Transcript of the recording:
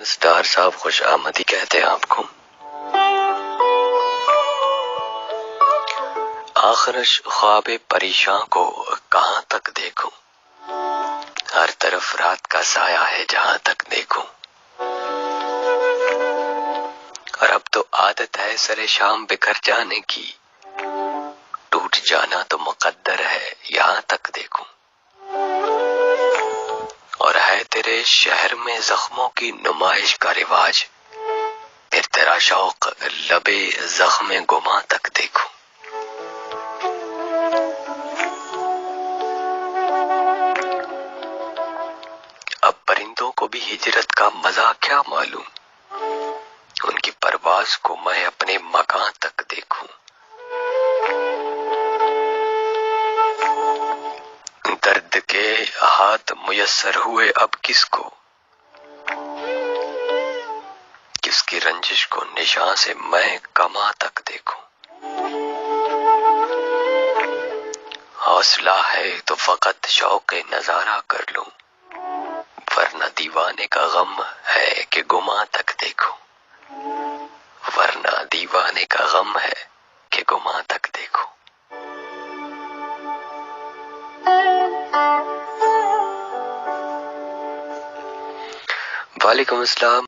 Star صاحب خوش آمدی کہتے ہیں آپ کو۔ آخرش خواب پریشاں کو کہاں تک دیکھوں، ہر طرف رات کا سایہ ہے جہاں تک دیکھوں، اور اب تو عادت ہے سر شام بکھر جانے کی، ٹوٹ جانا تو مقدر ہے یہاں تک دیکھوں، اور ہے تیرے شہر میں زخموں کی نمائش کا رواج، پھر تیرا شوق لبے زخم گماں تک دیکھوں۔ اب پرندوں کو بھی ہجرت کا مزہ کیا معلوم، ان کی پرواز کو میں اپنے مکان تک دیکھوں، درد کے ہاتھ میسر ہوئے اب کس کو، کس کی رنجش کو نشاں سے میں کماں تک دیکھوں۔ حوصلہ ہے تو فقط شوق نظارہ کر لوں، ورنہ دیوانے کا غم ہے کہ گماں تک دیکھوں، ورنہ دیوانے کا غم ہے کہ گماں تک دیکھوں۔ وعلیکم السلام۔